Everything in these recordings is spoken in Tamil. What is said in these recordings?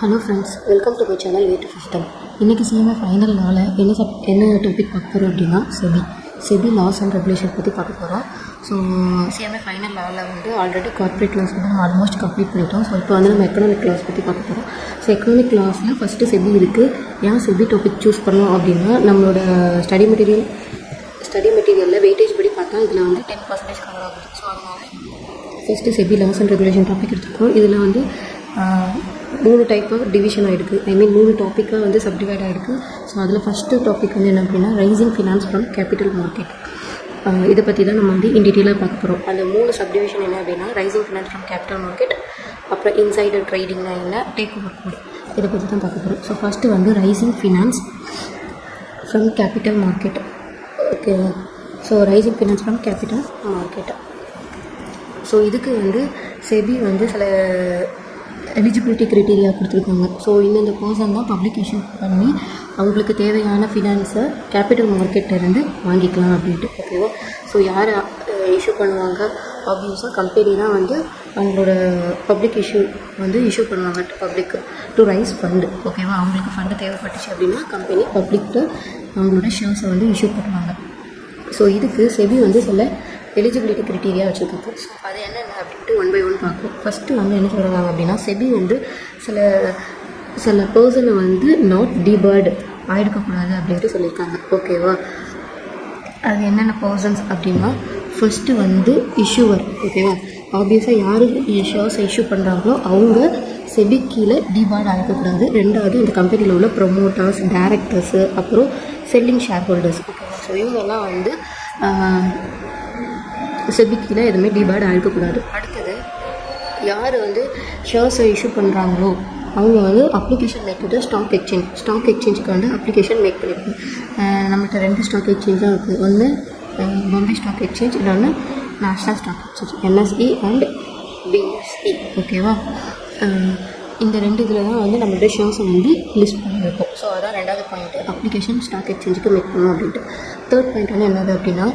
Hello friends, welcome to my channel way to system. இன்றைக்கி சிஎம்ஏ ஃபைனல் நாள் என்ன டாபிக் பார்க்க போகிறோம் அப்படின்னா செபி லாஸ் அண்ட் ரெகுலேஷன் பற்றி பார்க்க போகிறோம். ஸோ சிஎம்ஏ ஃபைனல் நாளில் வந்து ஆல்ரெடி கார்ப்பரேட் லாஸ் வந்து நம்ம ஆல்மோஸ்ட் கம்ப்ளீட் பண்ணிட்டோம். ஸோ இப்போ வந்து நம்ம எக்கனாமிக் லாஸ் பற்றி பார்க்க போகிறோம். ஸோ எக்கனாமிக் லாஸில் ஃபஸ்ட்டு செபி இருக்குது. ஏன் செபி டாபிக் சூஸ் பண்ணோம் அப்படின்னா, நம்மளோட ஸ்டடி மெட்டீரியலில் வெயிட்டேஜ் படி பார்த்தா இதில் வந்து 10% கவர் ஆகுது. ஸோ அதனால் first SEBI laws and regulation topic எடுத்துருக்கோம். இதில் வந்து 3 டைப்பாக டிவிஷன் ஆகிருக்கு. மூணு டாப்பிக்காக வந்து சப்டிவைட் ஆகிருக்கு. ஸோ அதில் ஃபஸ்ட்டு டாபிக் வந்து என்ன அப்படின்னா, raising finance from capital market. இதை பற்றி தான் நம்ம வந்து இன் டீட்டெயிலாக பார்க்க போகிறோம். அந்த 3 சப்டிவிஷன் என்ன அப்படின்னா, raising finance from capital market, அப்புறம் இன்சைடர் ட்ரேடிங்னா என்ன, டேக் ஓவர் கோட், இதை பற்றி தான் பார்க்க போகிறோம். ஸோ ஃபஸ்ட்டு வந்து raising finance from capital market. Okay, so raising finance from capital market. So இதுக்கு வந்து செபி வந்து சில எலிஜிபிலிட்டி க்ரைட்டீரியா கொடுத்துருக்காங்க. ஸோ இந்த பர்சன் தான் பப்ளிக் இஷ்யூ பண்ணி அவங்களுக்கு தேவையான ஃபினான்ஸை கேபிட்டல் மார்க்கெட்டிலேருந்து வாங்கிக்கலாம் அப்படின்ட்டு. ஓகேவா? ஸோ யார் இஷ்யூ பண்ணுவாங்க? ஆப்வியஸாக கம்பெனி தான் வந்து அவங்களோட பப்ளிக் இஷ்யூ பண்ணுவாங்க பப்ளிக்கு டு ரைஸ் ஃபண்டு. ஓகேவா? அவங்களுக்கு ஃபண்டு தேவைப்பட்டுச்சு அப்படின்னா கம்பெனி பப்ளிக்கில் அவங்களோட ஷேர்ஸை வந்து இஷ்யூ பண்ணுவாங்க. ஸோ இதுக்கு செபி வந்து சில எலிஜிபிலிட்டி க்ரைட்டீரியா வச்சுருக்காங்க. ஸோ அது என்னென்ன அப்படின்ட்டு 1 by 1 பார்ப்போம். ஃபஸ்ட்டு வந்து என்ன சொல்கிறாங்க அப்படின்னா, செபி வந்து சில பர்சனை வந்து நாட் டிபார்டு ஆகிருக்கக்கூடாது அப்படின்ட்டு சொல்லியிருக்காங்க. ஓகேவா? அது என்னென்ன பர்சன்ஸ் அப்படின்னா, ஃபஸ்ட்டு வந்து இஷ்யூவர். ஓகேவா? ஆப்வியஸாக யார் ஷேர்ஸை இஷ்யூ பண்ணுறாங்களோ அவங்க செபி கீழே டிபார்டு ஆகிருக்கக்கூடாது. ரெண்டாவது இந்த கம்பெனியில் உள்ள ப்ரொமோட்டர்ஸ், டைரக்டர்ஸு, அப்புறம் செல்லிங் ஷேர் ஹோல்டர்ஸ். ஓகேவா? ஸோ இவங்கெல்லாம் வந்து செபி கீழே எதுவுமே டிபார்டு ஆகிருக்கக்கூடாது. அடுத்தது யார் வந்து ஷேர்ஸை இஷ்யூ பண்ணுறாங்களோ அவங்க வந்து அப்ளிகேஷன் மேக் டு ஸ்டாக் எக்ஸ்சேஞ்சுக்கு வந்து அப்ளிகேஷன் மேக் பண்ணியிருக்கோம். நம்மகிட்ட 2 ஸ்டாக் எக்ஸ்சேஞ்ச் தான் இருக்குது. ஒன்று பாம்பே ஸ்டாக் எக்ஸ்சேஞ்ச், இன்னொன்று national stock exchange, NSE and BSE. ஓகேவா? இந்த 2 இதில் தான் வந்து நம்மளோட ஷேர்ஸை வந்து லிஸ்ட் பண்ணியிருக்கோம். ஸோ அதான் 2வது பாயிண்ட்டு, அப்ளிகேஷன் ஸ்டாக் எக்ஸ்சேஞ்சுக்கு மேக் பண்ணணும் அப்படின்ட்டு. 3rd பாயிண்ட் வந்து என்னது அப்படின்னா,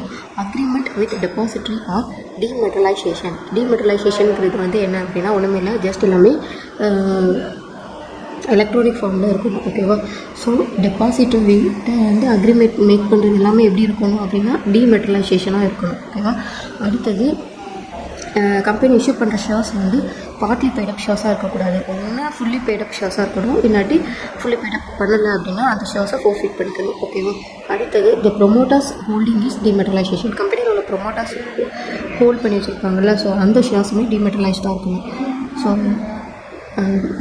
அக்ரிமெண்ட் வித் டெபாசிட்ரி ஆர் டிமெட்டலைசேஷன்ங்கிறது வந்து என்ன அப்படின்னா ஒன்றுமே இல்லை, ஜஸ்ட் எல்லாமே எலக்ட்ரானிக் ஃபார்மில் இருக்கணும். ஓகேவா? ஸோ டெபாசிட்டரிகிட்ட வந்து அக்ரிமெண்ட் மேக் பண்ணுறது எல்லாமே எப்படி இருக்கணும் அப்படின்னா டிமெட்டலைசேஷனாக இருக்கணும். ஓகேவா? அடுத்தது கம்பெனி இஷ்யூ பண்ணுற ஷேர்ஸ் வந்து பார்ட்லி பெய்டப் ஷேர்ஸாக இருக்கக்கூடாது. ஒன்று ஃபுல்லி பெய்டப் ஷேர்ஸாக இருக்கணும், இல்லாட்டி ஃபுல்லி பெய்டப் பண்ணலை அப்படின்னா அந்த ஷேர்ஸை ஃபோர்ஃபிட் பண்ணிக்கணும். ஓகேவா? அடுத்தது த ப்ரொமோட்டர்ஸ் ஹோல்டிங் இஸ் டிமெட்டலைசேஷன். கம்பெனியில் உள்ள ப்ரொமோட்டர்ஸ் ஹோல்ட் பண்ணி வச்சுருக்காங்கல்ல, ஸோ அந்த ஷேர்ஸுமே டிமெட்டலைஸ்டாக இருக்கணும். ஸோ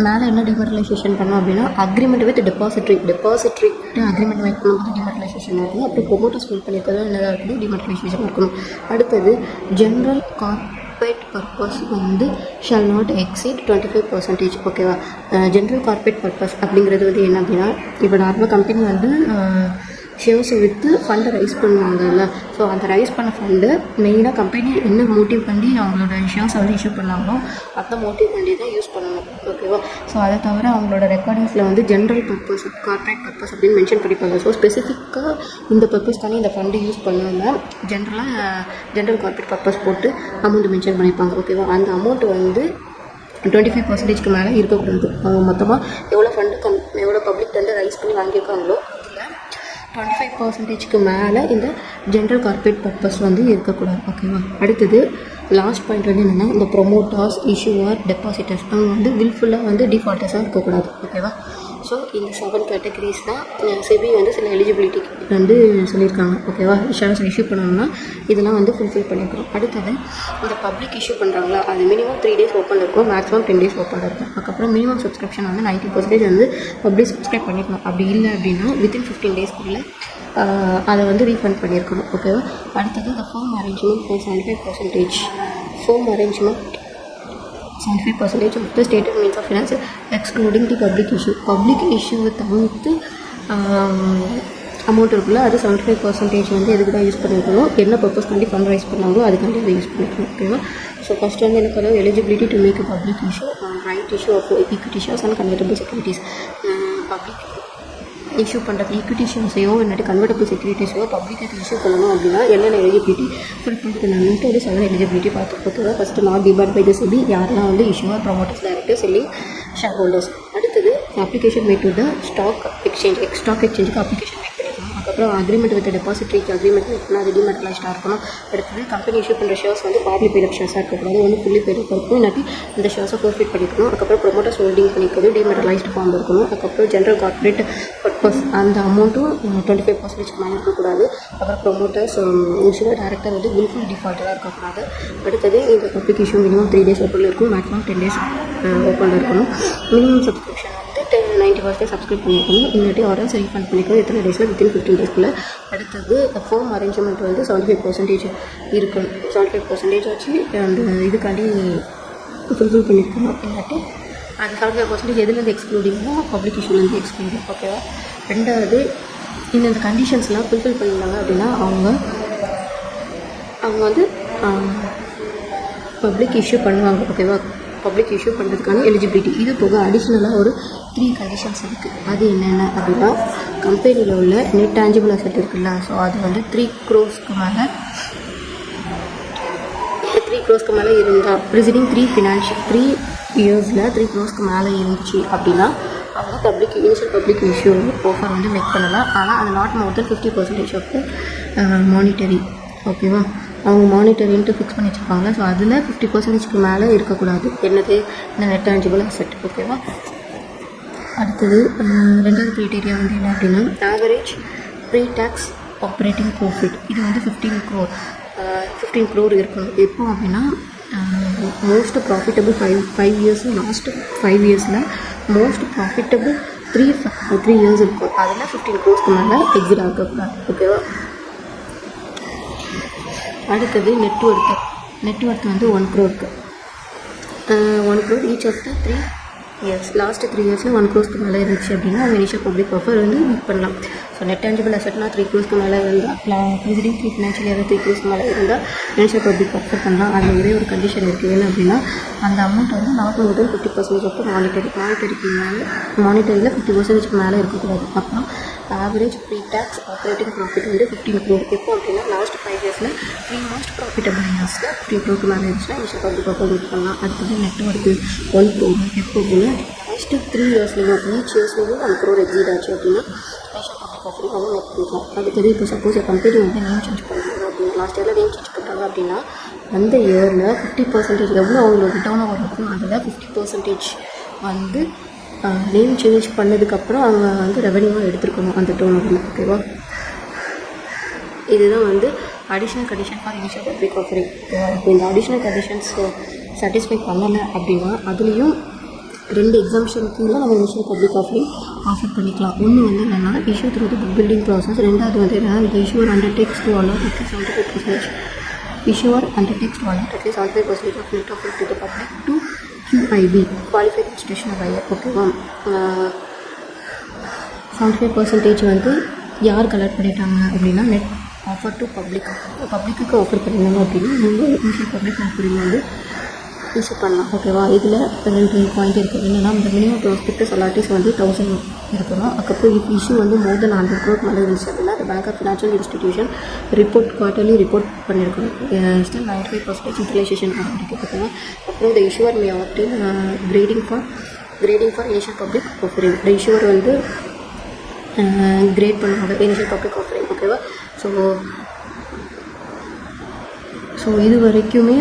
மேலே என்ன டிமெட்டலைசேஷன் பண்ணோம் அப்படின்னா, அக்ரிமெண்ட் வித் டெபாசிட்ரிக்கிட்ட அக்ரிமெண்ட் மேக் பண்ணும்போது டிமெட்டலைசேஷன் இருக்கணும். அப்புறம் ப்ரொமோட்டர்ஸ் ஹோல்ட் பண்ணியிருக்கிறது என்னதாக இருக்கணும், டிமெட்டலைசேஷன் இருக்கணும். அடுத்தது ஜென்ரல் கார்ப்பரேட் பர்பஸ் வந்து ஷால் நாட் எக்ஸீட் 25%. ஓகேவா? ஜென்ரல் கார்ப்பரேட் பர்பஸ் அப்படிங்கிறது வந்து என்ன அப்படின்னா, இப்போ நார்மலாக கம்பெனி வந்து ஷேர்ஸை விற்று ஃபண்டை ரைஸ் பண்ணுவாங்கல்ல, ஸோ அந்த ரைஸ் பண்ண ஃபண்டு மெயினாக கம்பெனி என்ன மோட்டிவ் பண்ணி அவங்களோட ஷேர்ஸை வந்து இஷ்யூ பண்ணாங்களோ அந்த மோட்டிவ் பண்ணி தான் யூஸ் பண்ணணும். ஓகேவா? ஸோ அதை தவிர அவங்களோட ரெக்கார்டிங்ஸில் வந்து ஜென்ரல் பர்பஸ், கார்ப்பரேட் பர்பஸ் அப்படின்னு மென்ஷன் பண்ணிப்பாங்க. ஸோ ஸ்பெசிஃபிக்காக இந்த பர்பஸ் தானே இந்த ஃபண்டு யூஸ் பண்ணாமல் ஜென்ரல் கார்ப்பரேட் பர்பஸ் போட்டு அமௌண்ட் மென்ஷன் பண்ணியிருப்பாங்க. ஓகேவா? அந்த அமௌண்ட் வந்து 25%க்கு மேலே இருக்கக்கூடாது. அவங்க மொத்தமாக எவ்வளோ பப்ளிக் ஃபண்டு ரைஸ் பண்ணி வாங்கியிருக்காங்களோ 25%க்கு மேலே இந்த ஜென்ரல் கார்ப்பரேட் பர்பஸ் வந்து இருக்கக்கூடாது. ஓகேவா? அடுத்தது லாஸ்ட் பாயிண்ட் வந்து என்னென்னா, இந்த ப்ரொமோட்டர்ஸ், இஷ்யூவர், டெபாசிட்டர்ஸ் அவங்க வந்து வில்ஃபுல்லாக வந்து டிஃபால்ட்டர்ஸாக இருக்கக்கூடாது. ஓகேவா? ஸோ இந்த 7 கேட்டகரிஸ் தான் செபி வந்து சில எலிஜிபிலிட்டி வந்து சொல்லியிருக்காங்க. ஓகேவா? ஷேர்ஸ் இஷ்யூ பண்ணணும்னா இதெல்லாம் வந்து ஃபுல்ஃபில் பண்ணியிருக்கோம். அடுத்தது இந்த பப்ளிக் இஷ்யூ பண்ணுறாங்களா, அது மினிமம் 3 days ஓப்பனில் இருக்கும், மேக்ஸிமம் 10 days ஓப்பனில் இருக்கும். அதுக்கப்புறம் மினிமம் சப்ஸ்கிரிப்ஷன் வந்து 90% வந்து பப்ளிக் சப்ஸ்கிரைப் பண்ணியிருக்கணும். அப்படி இல்லை அப்படின்னா வித்தின் 15 daysக்குள்ளே அதை வந்து ரீஃபண்ட் பண்ணியிருக்கணும். ஓகேவா? அடுத்தது இந்த firm arrangement for 75%. Firm arrangement 75% of the stated means of finance excluding the public issue. Public இஷ்யூவை தவிர்த்து அமௌண்ட் இருக்குல்ல, அது 75% வந்து எதுக்கு தான் யூஸ் பண்ணியிருக்கணும், என்ன பர்பஸ் பண்ணி ஃபண்ட் ரைஸ் பண்ணாங்களோ அதுக்காண்டி அதை யூஸ் பண்ணிக்கணும். ஓகேவா? ஸோ ஃபஸ்ட் வந்து எனக்கு வந்து eligibility to make public issue, right issue of equity shares and convertible securities. Public issue பண்ணுறது ஈக்விட்டி ஷேர்ஸையோ இல்லாட்டி கன்வெர்ட்டபிள் செக்யூரிட்டிஸையோ பப்ளிக்கு இஷ்யூ பண்ணணும் அப்படின்னா என்னென்ன எலிஜிபிலிட்டி ஃபுல் பண்ணிக்கணும்ட்டு ஒரு 7 எலிஜிபிலிட்டி பார்த்து first not debarred by the SEBI, யாரெல்லாம் வந்து இஷ்யூவாக promoters, directors, selling share holders. அடுத்தது application made to the stock எக்ஸ்சேஞ்சுக்கு அப்ளிகேஷன் மேக் பண்ணிக்கணும். அதுக்கப்புறம் அக்ரிமெண்ட் வித் டெபாசிட்ரிக்கு அக்ரிமெண்ட் இருக்கணும், அது டிமெட்டலைஸ்டாக இருக்கணும். அடுத்தது கம்பெனி இஷ்யூ பண்ணுற ஷேர்ஸ் வந்து பார்ட்லி பெய்ட் அப் ஷேர்ஸாக இருக்கக்கூடாது, ஒன்று ஃபுல்லி பெய்ட் அப் இருக்கும், இல்லாட்டி இந்த ஷேர்ஸை ஃபோர்ஃபிட் பண்ணிக்கணும். அதுக்கப்புறம் ப்ரொமோட்டர்ஸ் ஹோல்டிங் பண்ணிக்கிறது டிமெட்டலைஸ்டு ஃபார்ம் இருக்கணும். அதுக்கப்புறம் ஜென்ரல் கார்பரேட் பர்பஸ் அந்த அமௌண்ட்டும் 25% மேலே இருக்கக்கூடாது. அப்புறம் ப்ரொமோட்டர்ஸ் யூஸ்வலாக டேரக்டர் வந்து வில்ஃபுல் டிஃபால்ட்டாக இருக்கக்கூடாது. அடுத்தது இந்த பப்ளிக் இஷ்யூ மினிமம் 3 days ஓப்பனில் இருக்கும், மேக்ஸிமம் 10 days ஓப்பனில் இருக்கணும். மினிமம் சப்ஸ்கிரிப்ஷன் வந்து 90% சப்ஸ்கிரைப் பண்ணிக்கணும், இல்லாட்டி ஆர்டர்ஸ் ரீஃபண்ட் பண்ணிக்கணும் எத்தனை டேஸில் வித்தின் 15 daysக்குள்ளே. அடுத்தது ஃபோம் அரேஞ்ச்மெண்ட் வந்து 75% இருக்கணும். 75% வச்சு அந்த இதுக்காண்டி ஃபுல்ஃபில் பண்ணியிருக்கணும், இல்லாட்டி அந்த 75% எதுலேருந்து எக்ஸ்க்ளூடிங்கோ பப்ளிக் இஷ்யூலேருந்து எக்ஸ்க்ளூடிங். ஓகேவா. ரெண்டாவது இந்த கண்டிஷன்ஸ்லாம் ஃபுல்ஃபில் பண்ணியிருந்தாங்க அப்படின்னா அவங்க வந்து பப்ளிக் இஷ்யூ பண்ணுவாங்க. ஓகேவா. பப்ளிக் இஷ்யூ பண்ணுறதுக்கான எலிஜிபிலிட்டி இது போக அடிஷ்னலாக ஒரு 3 கண்டிஷன்ஸ் இருக்குது. அது என்னென்ன அப்படின்னா, கம்பெனியில் உள்ள நெட் டேஞ்சிபிள் அசெட் இருக்குல்ல, ஸோ அது வந்து 3 crores மேலே இருந்தால் ப்ரிசைடிங் 3 yearsல 3 crores மேலே இருந்துச்சு அப்படின்னா அவங்க இனிஷியல் பப்ளிக் இஷ்யூ ஆஃபர் வந்து மேக் பண்ணலாம். ஆனால் அது not more than 50% of monetary. ஓகேவா. அவங்க மானிட்டரின்ட்டு ஃபிக்ஸ் பண்ணி வச்சுருப்பாங்க. ஸோ அதில் 50%க்கு மேலே இருக்கக்கூடாது. என்னது, இந்த நெட் டேஞ்சிபிள் அசெட். ஓகேவா. அடுத்தது ரெண்டாவது க்ரைட்டீரியா வந்து என்ன அப்படின்னா, average pre tax operating profit இது வந்து 15 crore இருக்கணும். எப்போ அப்படின்னா மோஸ்ட் ப்ராஃபிட்டபிள் 5 years லாஸ்ட்டு 5 yearsல மோஸ்ட் ப்ராஃபிட்டபிள் 3 years இருக்கும். அதில் 15 crores மேலே எக்ஸிட் ஆகக்கூடாது. ஓகேவா. அடுத்தது நெட்ஒர்த் வந்து 1 crore. 1 crore each of the 3 years. Last 3 yearsல 1 crores மேலே இருந்துச்சு அப்படின்னா அவங்க இனிஷியல் பப்ளிக் ஆஃபர் வந்து மேக் பண்ணலாம். ஸோ நெட் டேஞ்சிபிள் அசெட்னா 3 crores மேலே இருந்தால், ப்ரிசைடிங் 3 ஃபினான்ஷியல் இயர் 3 crores மேலே இருந்தால் இனிஷியல் பப்ளிக் ஆஃபர் பண்ணலாம். அதில் ஒரே ஒரு கண்டிஷன் இருக்குது. என்ன அப்படின்னா, அந்த அமௌண்ட் வந்து நாட் மோர் தென் 50% ஆஃப் மானிட்டரிக்கு மேலே, மானிட்டரியில் 50%க்கு மேலே இருக்கக்கூடாது. அப்புறம் average pre tax operating profit வந்து 15 crore. எப்போ அப்படின்னா லாஸ்ட் 5 yearsல 3 most ப்ராஃபிட்டபிள் இயர்ஸில் 15 crore மேலே இருந்துச்சுன்னா இனிஷியல் பப்ளிக் ஆஃபர் மேக் பண்ணலாம். அடுத்தது நெட்ஒர்க்கு 1 crore. எப்போ அப்படின்னா லாஸ்ட்டு 3 yearsலையும் ஈச் இயர்ஸ்லையும் 1 crore எக்ஸிட் ஆச்சு அப்படின்னா இனிஷியல் பப்ளிக் ஆஃபர் வந்து மேக் பண்ணிக்கலாம். அடுத்தது இப்போ சப்போஸ் கம்பெனி வந்து நேம் சேஞ்ச் பண்ணுறாங்க அப்படின்னா, லாஸ்ட் இயரில் நேம் சேஞ்ச் பண்ணுறாங்க அப்படின்னா அந்த இயரில் 50% எவ்வளோ அவங்களோட டர்ன் ஓவர் இருக்கும் அதில் 50% வந்து நேம் சேஞ்ச் பண்ணதுக்கப்புறம் அவங்க வந்து ரெவன்யூவாக எடுத்துருக்கணும் அந்த டர்ன் ஓவரில். ஓகேவா. இதுதான் வந்து additional condition for initial public offering. இப்போ இந்த அடிஷ்னல் கண்டிஷன்ஸ் சாட்டிஸ்ஃபை பண்ணலை அப்படின்னா அதுலேயும் 2 எக்ஸாம்ஷன் கீழே நம்ம இனிஷியல் பப்ளிக் ஆஃபரிங் ஆஃபர் பண்ணிக்கலாம். ஒன்று வந்து என்னென்னா issue through book building process. ரெண்டாவது வந்து என்னென்னா இந்த issuer undertakes to allot at least 75%. Issuer undertakes to allot at least 75% of net profit to the public to QIB, Qualified Institutional Buyer. ஓகேவா. 75% வந்து யார் கலெக்ட் பண்ணிட்டாங்க அப்படின்னா நெட் ஆஃபர் டு பப்ளிக்கு ஆஃபர் பண்ணியிருந்தாங்க அப்படின்னா நீங்கள் இனிஷியல் பப்ளிக் ஆஃபரிங் வந்து இஷ்யூ பண்ணலாம். ஓகேவா. இதில் 2 பாயிண்ட் இருக்குது. என்னென்னா இந்த மினிமம் ப்ராஸ்பெக்டஸ் அலாட்டிஸ் வந்து 1000 இருக்கணும். அதுக்கப்புறம் இஷ்யூ வந்து மோர் தென் 100 crore மேலே இருந்துச்சு அப்படின்னா bank of financial institution quarterly report பண்ணியிருக்கணும். ஸ்டில் 95% யூட்டிலைசேஷன் கிடைக்கும். அப்புறம் இந்த issuer may opt in grading for initial public offering. இந்த இஷ்யூவர் வந்து கிரேட் பண்ணுவாங்க இனிஷியல் பப்ளிக் ஆஃபரிங். ஓகேவா. ஸோ இது வரைக்குமே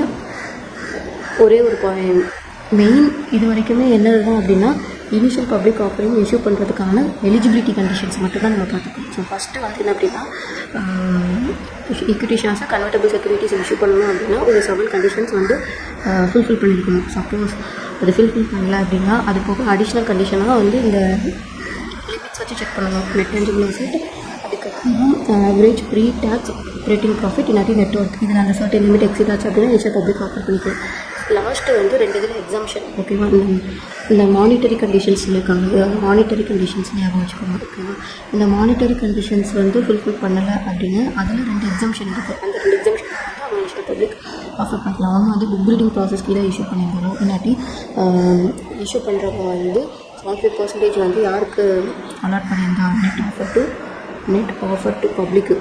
ஒரே ஒரு மெயின் இது வரைக்குமே என்னது தான் அப்படின்னா இனிஷியல் பப்ளிக் ஆஃபரிங் இஷ்யூ பண்ணுறதுக்கான எலிஜிபிலிட்டி கண்டிஷன்ஸ் மட்டும் தான் நம்ம பார்த்துக்கோம். ஸோ ஃபஸ்ட்டு வந்து என்ன அப்படின்னா ஈக்விட்டி ஷேர்ஸை கன்வெர்ட்டபிள் செக்யூரிட்டிஸ் இஷ்யூ பண்ணணும் அப்படின்னா ஒரு 7 கண்டிஷன்ஸ் வந்து ஃபுல்ஃபில் பண்ணியிருக்கணும். சப்போஸ் அது ஃபுல்ஃபில் பண்ணல அப்படின்னா அது போக அடிஷ்னல் கண்டிஷனாக வந்து இந்த லிமிட்ஸ் வச்சு செக் பண்ணணும். நெட் டேஞ்சிபிள் அசெட், அதுக்கப்புறம் average pre tax operating profit, இல்லாட்டி நெட்ஒர்க். இதில் அந்த சர்டன் லிமிட் எக்ஸிட் ஆச்சு அப்படின்னா இனிஷியல் பப்ளிக் ஆஃபர் பண்ணிக்கலாம். லாஸ்ட்டு வந்து 2 இதில் எக்ஸாம்ஷன். ஓகேவா. இந்த மானிட்டரி கண்டிஷன்ஸ் இருக்காங்க, மானிட்டரி கண்டிஷன்ஸ் ஞாபகம் வச்சுக்கோங்க. ஓகேவா. இந்த மானிட்டரி கண்டிஷன்ஸ் வந்து ஃபுல்ஃபில் பண்ணலை அப்படின்னு அதில் 2 எக்ஸாம்ஷன் இருக்குது. அந்த 2 எக்ஸாம்ஷன் வந்து அவங்க இனிஷியல் பப்ளிக் ஆஃபர் பண்ணலாம். அவங்க வந்து புக் பில்டிங் ப்ராசஸ் கீழே இஷ்யூ பண்ணியிருந்தாலும், இல்லாட்டி இஷ்யூ பண்ணுறவங்க வந்து 75% வந்து யாருக்கு அலாட் பண்ணியிருந்தா நெட் ஆஃபர் டு பப்ளிக்கு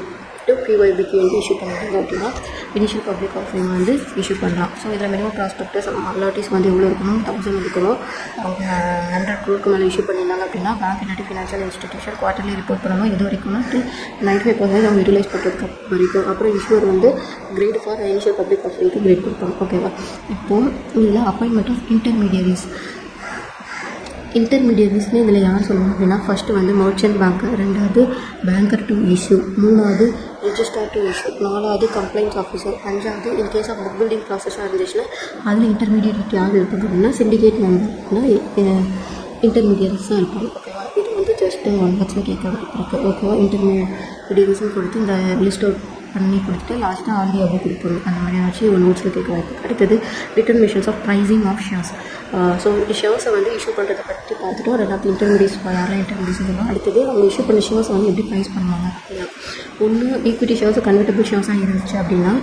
பிஒய்பிக்கு வந்து இஷ்யூ பண்ணிட்டாங்க அப்படின்னா இனிஷியல் பப்ளிக் ஆஃபரிங் வந்து இஷ்யூ பண்ணலாம். ஸோ இதில் மினிமம் ப்ராஸ்பெக்டஸ் அலாட்டிஸ் வந்து எவ்வளோ இருக்கணும், 1000 இருக்கணும். அவங்க 100 crore மேலே இஷ்யூ பண்ணியிருந்தாங்க அப்படின்னா பேங்க் இல்லாட்டி ஃபினான்ஷியல் இன்ஸ்டிடியூஷன் குவார்ட்டர்லி ரிப்போர்ட் பண்ணணும். இது வரைக்கும்னா 95% அவங்க யூட்டிலைஸ் பண்ணுறதுக்கு வரைக்கும். அப்புறம் இஷ்யூர் வந்து கிரேட் ஃபார் இனிஷியல் பப்ளிக் ஆஃபரிங்க்கு கிரேட் கொடுப்பாங்க. ஓகேவா? இப்போது இதில் அப்பாயின்மெண்ட் ஆஃப் இன்டர்மீடியரிஸ்னு இதில் யார் சொல்லணும் அப்படின்னா ஃபஸ்ட்டு வந்து மர்ச்சன்ட் பேங்கர், ரெண்டாவது பேங்கர் டு இஷ்யூ, மூணாவது ரிஜிஸ்டர் டு இஷ்யூ, நாலாவது கம்ப்ளைண்ட்ஸ் ஆஃபீஸர், அஞ்சாவது in case of book building ப்ராசஸாக இருந்துச்சுன்னா அதில் இன்டர்மீடியட் யார் இருப்பாங்க அப்படின்னா சிண்டிகேட் மெம்பர்னா இன்டர்மீடியட்ஸ் தான் இருப்பாங்க. ஓகேவா? இது வந்து ஜஸ்ட்டு 1 வேர்ட்ஸில் கேட்க இருக்குது. ஓகேவா? இன்டர்மீடியட்ஸ்னு கொடுத்து இந்த லிஸ்ட் அவுட் பண்ணி கொடுத்துட்டு லாஸ்ட்டாக ஆல்ரெடி அவ்வளோ கொடுப்போம். அந்த மாதிரி ஏதாச்சும் 1 வேர்ட்ஸில் கேட்க வாய்ப்பு. அடுத்தது determinations of pricing of shares. So ஷேர்ஸை வந்து இஷ்யூ பண்ணுறதை பற்றி பார்த்துட்டோம். ரெண்டாவது இன்டர்மீடியட்ஸ் யாரெல்லாம் இன்டர்மீடியட்ஸ் சொல்லலாம். அடுத்தது அவங்க இஷ்யூ பண்ண ஷேர்ஸை வந்து எப்படி ப்ரைஸ் பண்ணுவாங்க அப்படின்னா, ஒன்று ஈக்விட்டி ஷேர்ஸ் கன்வெர்ட்டபிள் ஷேர்ஸாக இருந்துச்சு அப்படின்னா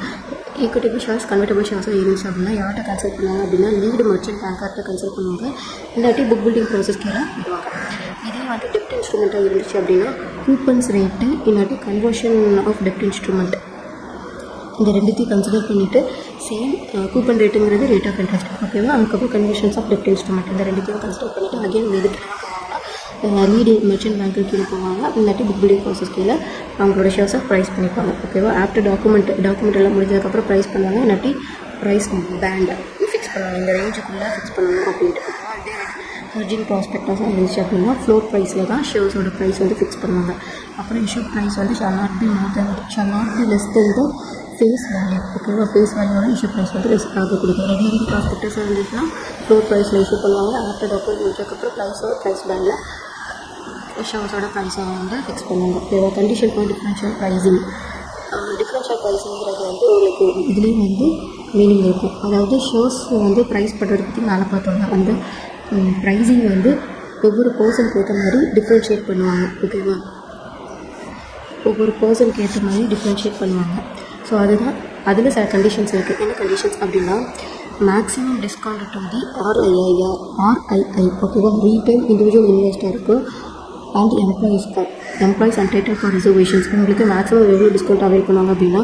கன்வெர்ட்டபிள் ஷேர்ஸாக இருந்துச்சு அப்படின்னா யார்கிட்ட கன்சல்ட் பண்ணுவாங்க அப்படின்னா லீடு மர்ச்சன்ட் பேங்கர்கிட்ட கன்சல்ட் பண்ணுவாங்க. இல்லாட்டி புக் பில்டிங் ப்ராசஸ் கீழே விடுவாங்க. இதே வந்து டெப்ட் இன்ஸ்ட்ருமெண்ட்டாக இருந்துச்சு அப்படின்னா கூப்பன்ஸ் ரேட்டு இல்லாட்டி கன்வர்ஷன் ஆஃப் டெப்ட் இன்ஸ்ட்ருமெண்ட், இந்த ரெண்டுத்தையும் கன்சிடர் பண்ணிவிட்டு சேம் கூப்பன் ரேட்டுங்கிறது ரேட் ஆஃப் இன்ட்ரெஸ்ட். ஓகேவா? அதுக்கப்புறம் கன்வர்ஷன்ஸ் ஆஃப் டெப்ட் இன்ஸ்ட்ருமெண்ட், இந்த ரெண்டுத்தையும் கன்சிடர் பண்ணிவிட்டு அகைன் இதுக்கு போவாங்கன்னா லீடு மர்ச்சன்ட் பேங்க்கு கீழே போவாங்க. இல்லாட்டி புக் பில்டிங் ப்ராசஸ் கீழே அவங்களோட ஷேர்ஸை ப்ரைஸ் பண்ணிப்பாங்க. ஓகேவா? ஆஃப்டர் டாக்குமெண்ட் எல்லாம் முடிஞ்சதுக்கப்புறம் ப்ரைஸ் பண்ணுவாங்க. இல்லாட்டி ப்ரைஸ் பேண்ட் ஃபிக்ஸ் பண்ணுவாங்க, இந்த ரேஞ்சுக்குள்ளே ஃபிக்ஸ் பண்ணணும் அப்படின்ட்டு. இதே ஹெட்ஜிங் ப்ராஸ்பெக்டாஸாக இருந்துச்சு அப்படின்னா ஃப்ளோர் ப்ரைஸில் தான் ஷேர்ஸோட ப்ரைஸ் வந்து ஃபிக்ஸ் பண்ணுவாங்க. அப்புறம் இஷ்யூ ப்ரைஸ் வந்து shall not be less than the face value. ஓகேவா? ஃபேஸ் வேல்யூவோட இஷ்யூ ப்ரைஸ் வந்து லெஸ் ஆக கொடுக்கும். ரெகுலரிங் ப்ராஸ்பெக்டஸாக இருந்துச்சுன்னா ஃப்ளோர் ப்ரைஸில் இஷ்யூ பண்ணுவாங்க. ஆஃப்டர் டாக்குமெண்ட் முடிச்சதுக்கப்புறம் ப்ரைஸ் பேண்டில் ஷேர்ஸோட ப்ரைஸை வந்து ஃபிக்ஸ் பண்ணுவாங்க. ஓகேவா? கண்டிஷன் ஃபார் டிஃப்ரென்ஷியல் ப்ரைஸிங் வந்து உங்களுக்கு இதுலேயும் வந்து மீனிங் இருக்கும். அதாவது ஷேர்ஸ் வந்து ப்ரைஸ் பண்ணுறதை பற்றி மேலே பார்த்தோம்னா அந்த ப்ரைஸிங் வந்து ஒவ்வொரு பர்சனுக்கு ஏற்ற மாதிரி டிஃப்ரென்ஷியேட் பண்ணுவாங்க. ஓகேவா? ஒவ்வொரு பர்சனுக்கு ஏற்ற மாதிரி டிஃப்ரென்ஷியேட் பண்ணுவாங்க. ஸோ அதுதான் அதில் சில கண்டிஷன்ஸ் இருக்குது. என்ன கண்டிஷன்ஸ் அப்படின்னா maximum discount to the RII. ஓகேவா? ரீட்டைல் இண்டிவிஜுவல் இன்வெஸ்டருக்கு and employees entitled for reservations. உங்களுக்கு மேக்ஸிமம் எவ்வளோ டிஸ்கவுண்ட் அவைல் பண்ணுவாங்க அப்படின்னா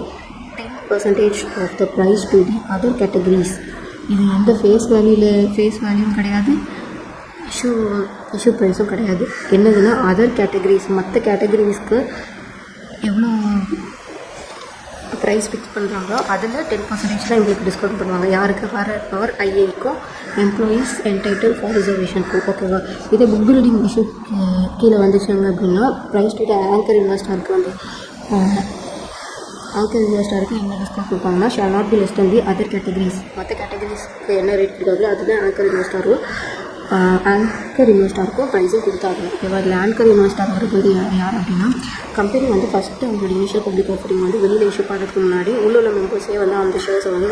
10% of the price to the other categories. இது எந்த ஃபேஸ் வேல்யூவும் கிடையாது, இஷ்யூ ப்ரைஸும் கிடையாது. என்னதுன்னா அதர் கேட்டகரிஸ், மற்ற கேட்டகரிஸ்க்கு எவ்வளோ ப்ரைஸ் ஃபிக்ஸ் பண்ணுறாங்களோ அதில் 10% தான் எங்களுக்கு டிஸ்கவுண்ட் பண்ணுவாங்க. யாருக்கு? RIIக்கும் எம்ப்ளாயீஸ் என்டைட்டில் ஃபார் ரிசர்வேஷனுக்கும். ஓகேவா? இதே புக் பில்டிங் இஷ்யூ கீழே வந்துச்சாங்க அப்படின்னா ப்ரைஸ் டு ஆங்கர் இன்வெஸ்டருக்கு என்ன டிஸ்கவுண்ட் கொடுப்பாங்கன்னா shall not be less than the other categories. மற்ற கேட்டகரிஸ்க்கு என்ன ரேட் கொடுக்காங்களோ அதுதான் ஆங்கர் இன்வெஸ்டருக்கும் ப்ரைஸும் கொடுத்தாங்க. ஓகேவா? இதில் ஆங்கர் இன்வெஸ்டருங்கிறது யார் அப்படின்னா கம்பெனி வந்து ஃபஸ்ட்டு அவங்களோட இனிஷியல் பப்ளிக் ஆஃபரிங் வந்து வெளியில் இஷ்யூ பண்ணுறதுக்கு முன்னாடி உள்ள மெம்பர்ஸே வந்து அந்த ஷேர்ஸை வந்து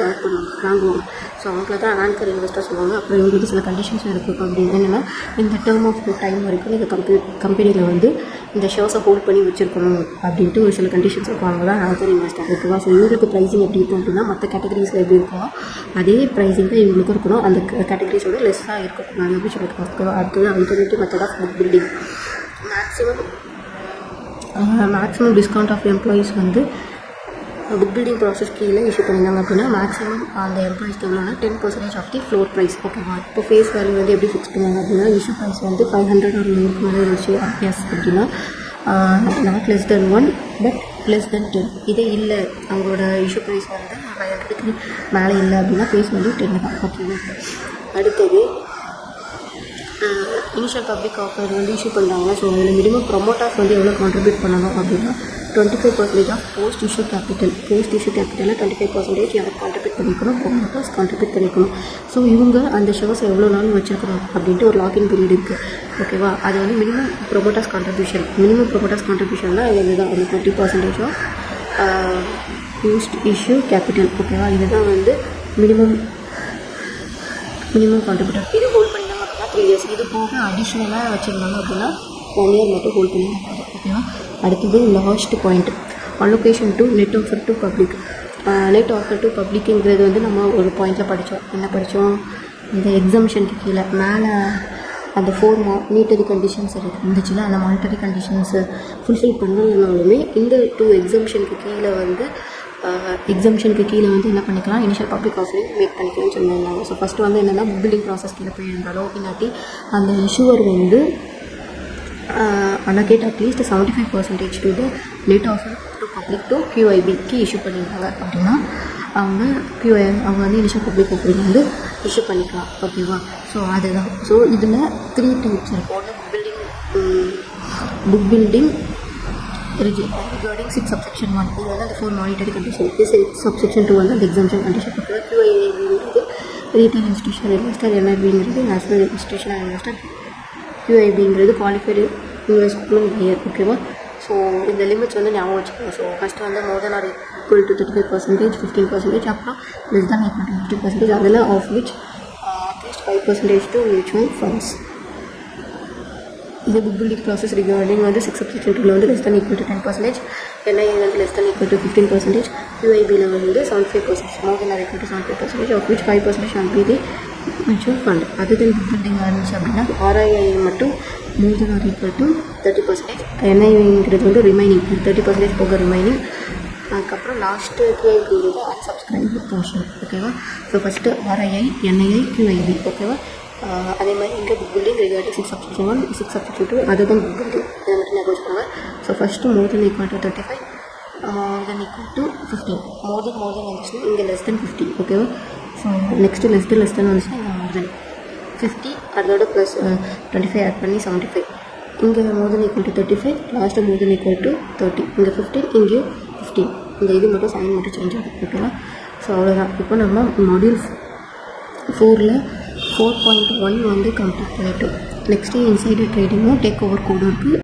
வாங்குவாங்க. ஸோ அவங்கள தான் ஆங்கர் இன்வெஸ்டர் சொல்லுவாங்க. அப்புறம் இவங்களுக்கு சில கண்டிஷன்ஸ் இருக்குது. அப்படின்னு என்னென்னா இந்த டேர்ம் ஆஃப் டைம் வரைக்கும் நீங்கள் கம்பெனியில் வந்து இந்த ஷேர்ஸை ஹோல்ட் பண்ணி வச்சுருக்கணும் அப்படின்ட்டு ஒரு சில கண்டிஷன்ஸ் இருக்கும். அவங்க தான் ஆங்கர் இன்வெஸ்டர். ஓகேவா? ஸோ இவங்களுக்கு ப்ரைஸிங் எப்படி இருக்கும் அப்படின்னா மற்ற கேட்டகரிஸில் எப்படி இருக்கணும் அதே ப்ரைஸிங் தான் இவங்களுக்கும் இருக்கணும். அந்த கேட்டகரிஸோட லெஸ்ஸாக இருக்கக்கூடாது அப்படின்னு சொல்லிட்டு. ஓகேவா? அடுத்தது alternative method of book building. Maximum discount of employees வந்து புக் பில்டிங் ப்ராசஸ் கீழே இஷ்யூ பண்ணியிருந்தாங்க அப்படின்னா மேக்ஸிமம் அந்த எம்ப்ளாயிஸ்க்கு எவ்வளோனா 10% ஆஃப் தி ஃப்ளோர் ப்ரைஸ். ஓகேவா? இப்போ ஃபேஸ் வேல்யூ வந்து எப்படி ஃபிக்ஸ் பண்ணுவாங்க அப்படின்னா இஷ்யூ ப்ரைஸ் வந்து 500 ஒரு 100 மேலே இருந்துச்சு எஸ் அப்படின்னா not less than 1 but less than 10. இதே இல்லை அவங்களோட இஷ்யூ ப்ரைஸ் வந்து 500க்கு மேலே இல்லை அப்படின்னா ஃபேஸ் வேல்யூ 10 தான். ஓகேவா? அடுத்தது இனிஷியல் பப்ளிக் ஆஃபர் வந்து இஷ்யூ பண்ணுறாங்க. ஸோ அதில் மினிமம் ப்ரொமோட்டர்ஸ் வந்து எவ்வளோ கான்ட்ரிபியூட் பண்ணணும் அப்படின்னா 25% ஆஃப் போஸ்ட் இஷ்யூ கேபிட்டலில் 25% யார் கான்ட்ரிபியூட் பண்ணிக்கணும்? ப்ரொமோட்டர்ஸ் கான்ட்ரிபியூட் பண்ணிக்கணும். ஸோ இவங்க அந்த ஷேர்ஸ் எவ்வளோ நாள் வச்சுருக்கணும் அப்படின்ட்டு ஒரு லாக்இன் பீரியட் இருக்குது. ஓகேவா? அது வந்து மினிமம் ப்ரொமோட்டர்ஸ் கான்ட்ரிபியூஷன்னா இதுதான் அந்த 20% ஆஃப் போஸ்ட் இஷ்யூ கேபிட்டல். ஓகேவா? இதுதான் வந்து மினிமம் கான்ட்ரிபியூட்டர். இது ஹோல்ட் பண்ணிட்டாங்க அப்படின்னா 3 years. இது போக அடிஷ்னலாக வச்சுருந்தாங்க அப்படின்னா 1 year மட்டும் ஹோல்ட் பண்ணியிருக்காங்க. ஓகேவா? அடுத்தது last point allocation to net offer to public. Net offer to பப்ளிக்குங்கிறது வந்து நம்ம ஒரு பாயிண்டில் படித்தோம். என்ன படித்தோம்? இந்த எக்ஸம்ஷனுக்கு கீழே மேலே அந்த 4 மானிட்டரி கண்டிஷன்ஸ் இருந்துச்சுன்னா அந்த மானிட்டரி கண்டிஷன்ஸை ஃபுல்ஃபில் பண்ணலனாலுமே இந்த 2 எக்ஸம்ஷனுக்கு கீழே வந்து என்ன பண்ணிக்கலாம், இனிஷியல் பப்ளிக் ஆஃபரிங் மேக் பண்ணிக்கணும்னு சொல்லியிருந்தாங்க. ஸோ ஃபஸ்ட்டு வந்து என்னென்னா பில்டிங் ப்ராசஸ் கீழே போயிருந்தாலோ இல்லாட்டி அந்த இஷ்யூவர் வந்து allocate at least 75% to the late offer to public to QIBக்கு இஷ்யூ பண்ணியிருந்தாங்க அப்படின்னா அவங்க வந்து இனிஷியல் பப்ளிக் ஆஃபரிங் வந்து இஷ்யூ பண்ணிக்கலாம். ஓகேவா? ஸோ அதுதான். ஸோ இதில் 3 டைப்ஸ் இருக்கும். ஒன்று புக் பில்டிங் regarding 6 subsection 1 இது வந்து அந்த 4 மானிட்டரி கண்டிஷன். 6 subsection 2 வந்து அந்த எக்ஸாம்ஷன் கண்டிஷன். QIBங்கிறது ரீட்டைல் இன்ஸ்டியூஷன் இன்வெஸ்டர், NIBங்கிறது நேஷனல் இன்ஸ்டியூஷனல் இன்வெஸ்டர், QIBங்கிறது குவாலிஃபைடு இன்வெஸ்ட்மெண்ட் பையர். ஓகேவா? ஸோ இந்த லிமிட்ஸ் வந்து ஞாபகம் வச்சுக்கோங்க. ஸோ ஃபஸ்ட்டு வந்து more than or equal to 35%, 15%, அப்புறம் லெஸ் தென் ஈக்குவல் டு 50%, அதில் ஆஃப் விச் அட்லீஸ்ட் 5% டு மியூச்சுவல் ஃபண்ட்ஸ். இது புக் பில்டிங் ப்ராசஸ் ரிகார்டிங் வந்து 6 subsection 2 வந்து less than equal to 10%, NIA வந்து லெஸ் தென் ஈக்குவல் டு 15%, QIBயில் வந்து 75%, more than or equal to 75%, of which 5% shall be the mutual fund. அதுதான் புக் பில்டிங் இருந்துச்சு அப்படின்னா RII மட்டும் more than or equal to 30%, NIங்கிறது வந்து ரிமைனிங் 30% போக ரிமைனிங். அதுக்கப்புறம் லாஸ்ட்டு QIBங்கிறது அன்சப்ஸ்கிரைப்டு போர்ஷன். ஓகேவா? So first RII, NII, QIB. ஓகேவா? அதே மாதிரி இங்கே book building regarding 6 subsection 1, 6 subsection 2 அதுதான் புக் பில்டிங். இதை மட்டும் ஞாபகம் வச்சுக்கோங்க. So first more than equal to 35, more than equal to 15. மோர் தென் வந்துச்சுன்னா இங்கே லெஸ் தென் 50. ஓகேவா? ஸோ நெக்ஸ்ட்டு லெஸ் தென் வந்துச்சுன்னா இங்கே மோர் தென் 50, அதோட ப்ளஸ் 25 ஆட் பண்ணி 75. இங்கே more than equal to 35, last more than equal to 30. இங்கே 15, இங்கேயும் 15. இந்த இது மட்டும் சைன் மட்டும் சேஞ்ச் ஆகும். ஓகேவா? ஸோ அவ்வளோதான். இப்போ நம்ம மாடியூல் 4ல் 4.1 வந்து கம்ப்ளீட் பண்ணிட்டோம். நெக்ஸ்ட்டு இன்சைடர் ட்ரேடிங்கும் டேக் ஓவர் கோடும் இருக்குது.